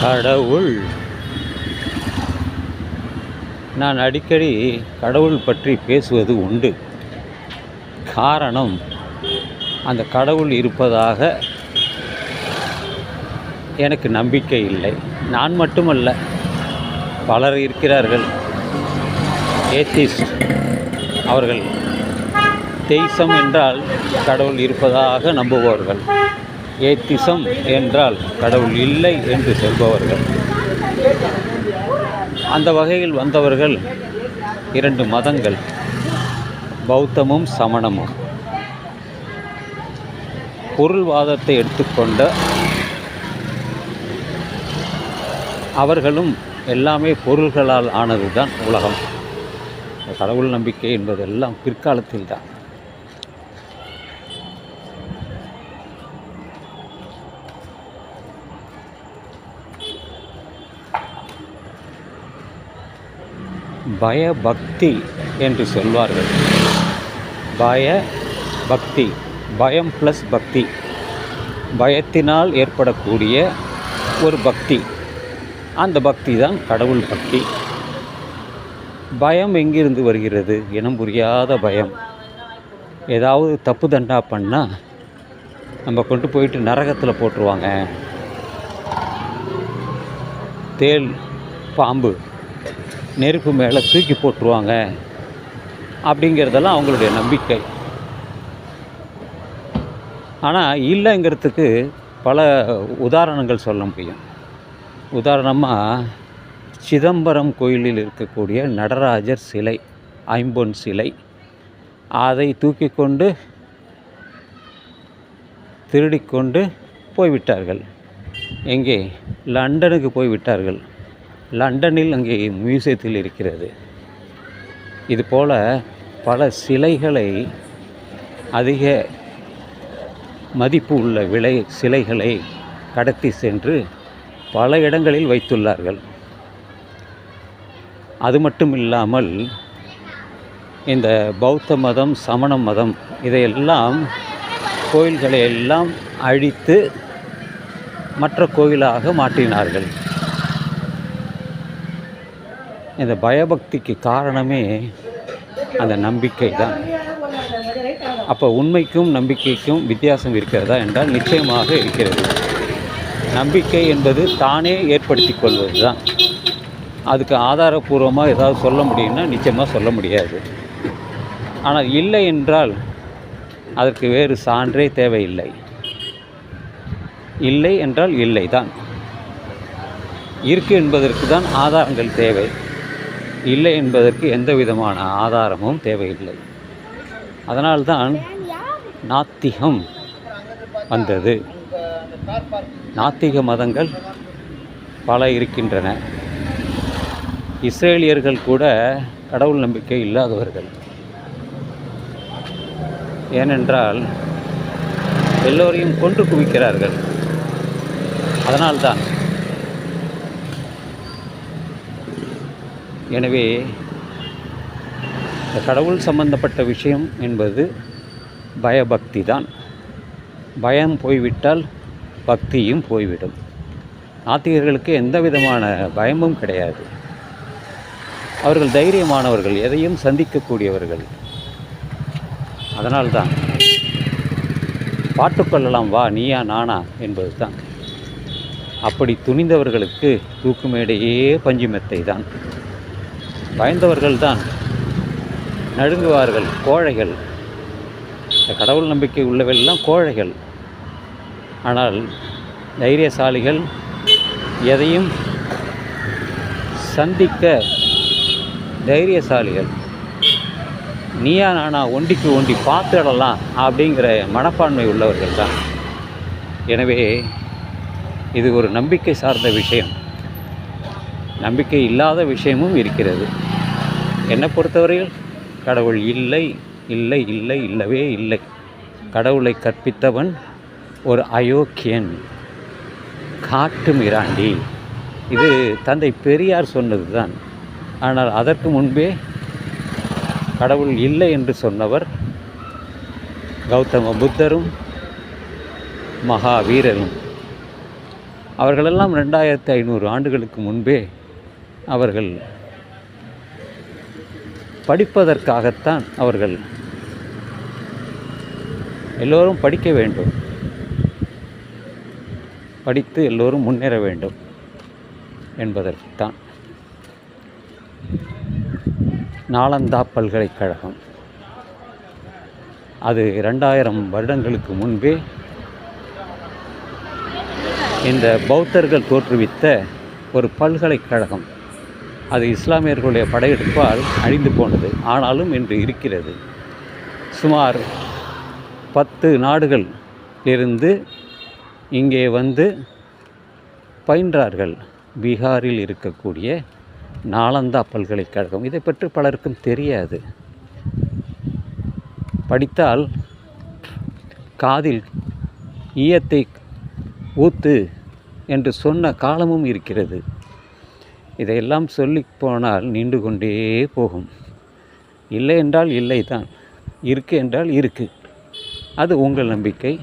கடவுள். நான் அடிக்கடி கடவுள் பற்றி பேசுவது உண்டு. காரணம், அந்த கடவுள் இருப்பதாக எனக்கு நம்பிக்கை இல்லை. நான் மட்டுமல்ல, பலர் இருக்கிறார்கள். ஏத்திஸ்ட், அவர்கள் தெய்சம் என்றால் கடவுள் இருப்பதாக நம்புபவர்கள், ஏத்திசம் என்றால் கடவுள் இல்லை என்று சொல்பவர்கள். அந்த வகையில் வந்தவர்கள் 2 மதங்கள், பௌத்தமும் சமணமும். பொருள்வாதத்தை எடுத்துக்கொண்ட அவர்களும் எல்லாமே பொருள்களால் ஆனது தான் உலகம். கடவுள் நம்பிக்கை என்பதெல்லாம் பிற்காலத்தில் தான். பயபக்தி என்று சொல்வார்கள். பயபக்தி, பயம் ப்ளஸ் பக்தி, பயத்தினால் ஏற்படக்கூடிய ஒரு பக்தி. அந்த பக்தி தான் கடவுள் பக்தி. பயம் எங்கிருந்து வருகிறது? இனம் புரியாத பயம். ஏதாவது தப்பு தண்டா பண்ணால் நம்ம கொண்டு போயிட்டு நரகத்தில் போட்டுருவாங்க. தேள், பாம்பு நெருப்பு மேலே தூக்கி போட்டுருவாங்க அப்படிங்கிறதெல்லாம் அவங்களுடைய நம்பிக்கை. ஆனால் இல்லைங்கிறதுக்கு பல உதாரணங்கள் சொல்ல முடியும். உதாரணமாக, சிதம்பரம் கோயிலில் இருக்கக்கூடிய நடராஜர் சிலை, ஐம்பொன் சிலை, அதை தூக்கி கொண்டு திருடிக்கொண்டு போய்விட்டார்கள். எங்கே? லண்டனுக்கு போய்விட்டார்கள். லண்டனில் அங்கே மியூசியத்தில் இருக்கிறது. இதுபோல் பல சிலைகளை, அதிக மதிப்பு உள்ள விலை சிலைகளை கடத்தி சென்று பல இடங்களில் வைத்துள்ளார்கள். அது மட்டும் இல்லாமல் இந்த பௌத்த மதம், சமண மதம், இதையெல்லாம் கோயில்களை எல்லாம் அழித்து மற்ற கோயிலாக மாற்றினார்கள். இந்த பயபக்திக்கு காரணமே அந்த நம்பிக்கை தான். அப்போ உண்மைக்கும் நம்பிக்கைக்கும் வித்தியாசம் இருக்கிறதா என்றால் நிச்சயமாக இருக்கிறது. நம்பிக்கை என்பது தானே ஏற்படுத்தி கொள்வது தான். அதுக்கு ஆதாரபூர்வமாக ஏதாவது சொல்ல முடியும்னா நிச்சயமாக சொல்ல முடியாது. ஆனால் இல்லை என்றால் அதற்கு வேறு சான்றே தேவையில்லை. இல்லை என்றால் இல்லை தான். இருக்கு என்பதற்கு தான் ஆதாரங்கள் தேவை. இல்லை என்பதற்கு எந்த விதமான ஆதாரமும் தேவையில்லை. அதனால்தான் நாத்திகம் வந்தது. நாத்திக மதங்கள் பல இருக்கின்றன. இஸ்ரேலியர்கள் கூட கடவுள் நம்பிக்கை இல்லாதவர்கள். ஏனென்றால் எல்லோரையும் கொன்று குவிக்கிறார்கள். அதனால்தான். எனவே இந்த கடவுள் சம்பந்தப்பட்ட விஷயம் என்பது பயபக்தி தான். பயம் போய்விட்டால் பக்தியும் போய்விடும். நாத்திகர்களுக்கு எந்த விதமான பயமும் கிடையாது. அவர்கள் தைரியமானவர்கள், எதையும் சந்திக்கக்கூடியவர்கள். அதனால்தான் பாட்டுக்கொள்ளலாம், வா நீயா நானா என்பது தான். அப்படி துணிந்தவர்களுக்கு தூக்குமேடையே பஞ்சுமெத்தை தான். பயந்தவர்கள் தான் நடுங்குவார்கள், கோழைகள். இந்த கடவுள் நம்பிக்கை உள்ளவெல்லாம் கோழைகள். ஆனால் தைரியசாலிகள், எதையும் சந்திக்க தைரியசாலிகள். நீயா நானா, ஒண்டிக்கு ஒண்டி பார்த்துடலாம் அப்படிங்கிற மனப்பான்மை உள்ளவர்கள் தான். எனவே இது ஒரு நம்பிக்கை சார்ந்த விஷயம். நம்பிக்கை இல்லாத விஷயமும் இருக்கிறது. என்னை பொறுத்தவரையில் கடவுள் இல்லை, இல்லை, இல்லை, இல்லவே இல்லை. கடவுளை கற்பித்தவன் ஒரு அயோக்கியன், காட்டு மிராண்டி. இது தந்தை பெரியார் சொன்னது தான். ஆனால் அதற்கு முன்பே கடவுள் இல்லை என்று சொன்னவர் கௌதம புத்தரும் மகாவீரரும். அவர்களெல்லாம் 2500 ஆண்டுகளுக்கு முன்பே அவர்கள் படிப்பதற்காகத்தான் அவர்கள் எல்லோரும் படிக்க வேண்டும், படித்து எல்லோரும் முன்னேற வேண்டும் என்பதற்குத்தான். நாலந்தா பல்கலைக்கழகம் அது 2000 வருடங்களுக்கு முன்பே இந்த பௌத்தர்கள் தோற்றுவித்த ஒரு பல்கலைக்கழகம். அது இஸ்லாமியர்களுடைய படையெடுப்பால் அழிந்து போனது. ஆனாலும் இன்று இருக்கிறது. சுமார் 10 நாடுகள் இருந்து இங்கே வந்து பயின்றார்கள். பீகாரில் இருக்கக்கூடிய நாலந்தா பல்கலைக்கழகம். இதை பற்றி பலருக்கும் தெரியாது. படித்தால் காதில் ஈயத்தை ஊத்து என்று சொன்ன காலமும் இருக்கிறது. இதையெல்லாம் சொல்லி போனால் நீண்டு கொண்டே போகும். இல்லை என்றால் இல்லை தான், இருக்கு என்றால் இருக்கு. அது உங்கள் நம்பிக்கை,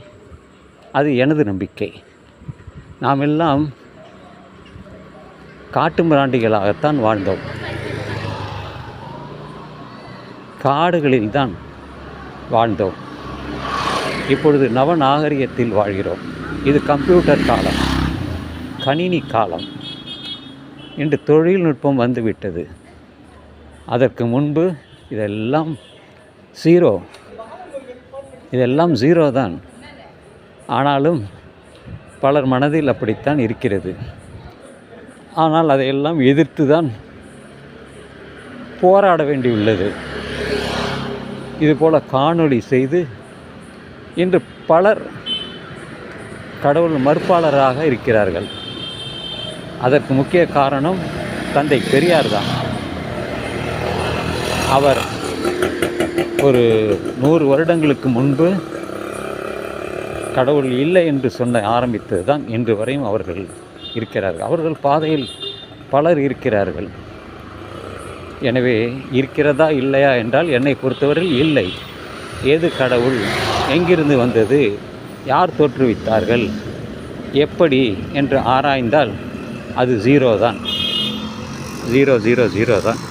அது எனது நம்பிக்கை. நாம் எல்லாம் காட்டு மிராண்டிகளாகத்தான் வாழ்ந்தோம். காடுகளில்தான் வாழ்ந்தோம். இப்பொழுது நவநாகரிகத்தில் வாழ்கிறோம். இது கம்ப்யூட்டர் காலம், கணினி காலம். இன்று தொழில்நுட்பம் வந்துவிட்டது. அதற்கு முன்பு இதெல்லாம் ஜீரோ தான். ஆனாலும் பலர் மனதில் அப்படித்தான் இருக்கிறது. ஆனால் அதையெல்லாம் எதிர்த்து தான் போராட வேண்டியுள்ளது. இதுபோல் காணொளி செய்து இன்று பலர் கடவுள் மறுப்பாளராக இருக்கிறார்கள். அதற்கு முக்கிய காரணம் தந்தை பெரியார் தான். அவர் ஒரு 100 வருடங்களுக்கு முன்பு கடவுள் இல்லை என்று சொல்ல ஆரம்பித்தது தான் இன்று வரையும் அவர்கள் இருக்கிறார்கள். அவர்கள் பாதையில் பலர் இருக்கிறார்கள். எனவே இருக்கிறதா இல்லையா என்றால் என்னை பொறுத்தவரையில் இல்லை. ஏது கடவுள், எங்கிருந்து வந்தது, யார் தோற்றுவித்தார்கள், எப்படி என்று ஆராய்ந்தால் அது ஜீரோ தான். 000 தான்.